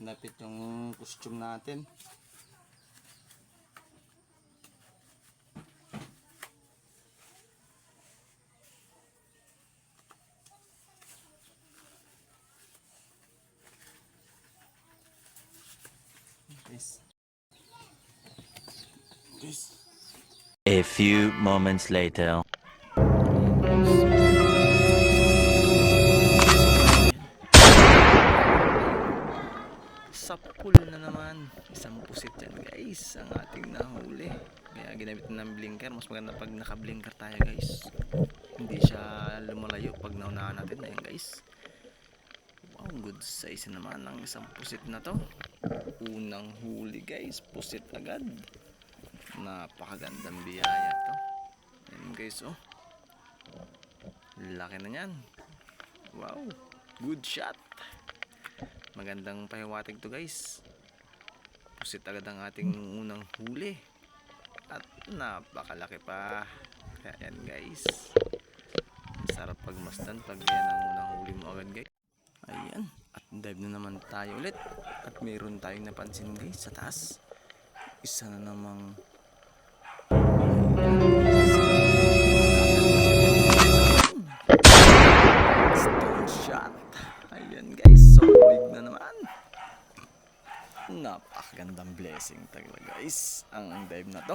Napit yung costume natin. A few moments later. Sa pool na naman, isang pusit yan guys ang ating nahuli. Kaya ginamit na ng blinker. Mas maganda pag naka-blinker tayo guys, hindi siya lumalayo pag naunahan natin. Ayan guys, wow, good size naman ang isang pusit na to. Unang huli guys, pusit agad. Napakagandang biyaya to. Ayan guys, oh, laki na yan. Wow, good shot. Magandang pahiwatig to guys. Pusit agad ang ating unang huli. At napakalaki pa. Kaya yan guys, sarap pagmasdan pag yan ang unang huli mo agad guys. Ayan, at dive na naman tayo ulit. At mayroon tayong napansin guys sa taas. Isa na namang stone shot. Ayan guys, so big na naman. Napakagandang blessing talaga guys ang dive na to.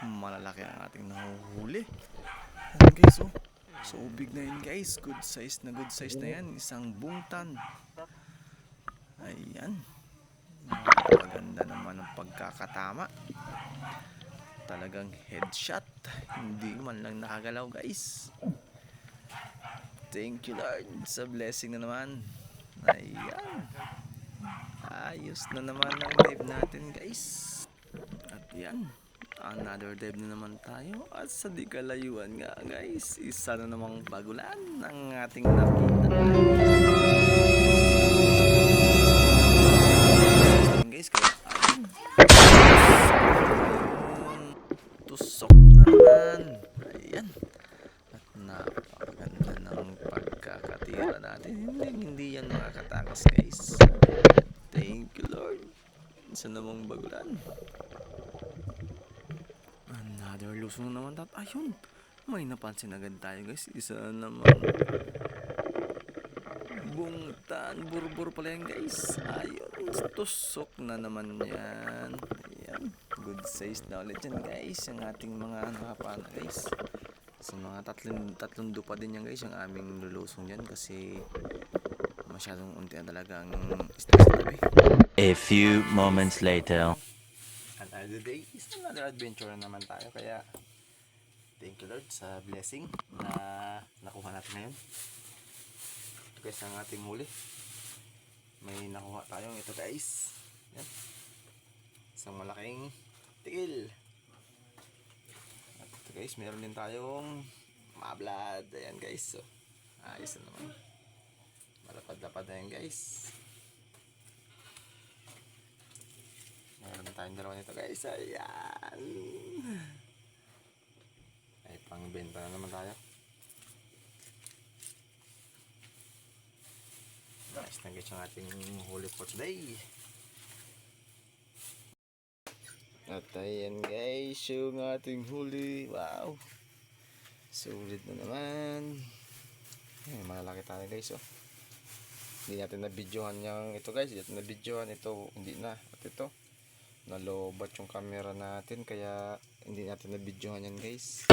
Malalaki ang ating nahuhuli. Ayan guys, oh, so big na yun guys. Good size na yan. Isang bungtan. Ayan, maganda naman ang pagkakatama. Talagang headshot, hindi man lang nakagalaw guys. Thank you Lord sa blessing na naman. Ayan, ayos na naman ang dive natin guys. At yan, another dive na naman tayo. At sa di kalayuan nga guys, isa na namang bagulan ang ating nakita guys. Kaya ayun, tusok na naman. Ayan, at napakaganda ng pagkakatira natin. Hindi yan makakatakas guys. Thank you Lord sa namang bagulan. Another lusong naman tat. Ayun, may napansin agad tayo guys. Isa naman bungtan, burbur pala yan guys. Ayun, tusok na naman yan. Ayan, good size na ulit yan guys ang ating mga hapana guys. Sa mga tatlong dupa din yan guys ang aming lulusong yan, kasi masyadong unti na talaga ang isda sa tabi. A few moments later. Another day is another adventure na naman tayo. Kaya thank you Lord sa blessing na nakuha natin ngayon. Ito guys ang ating huli. May nakuha tayong ito guys. Yan, isang malaking tikil. At ito guys, meron din tayong mablad. Ayan guys, so ayos na naman. Malapad-lapad na yan guys. Meron tayong dalawa nito guys. Ayan, ay pang benta na naman tayo. Nice na guys ang ating huli for today. At ayan guys yung ating huli. Wow, sulit na naman. Ay, malalaki tayo guys, oh. Hindi natin na-videohan yung ito guys. Hindi natin na-videohan ito. Hindi na. At ito, nalobat yung camera natin. Kaya hindi natin na-videohan yan guys.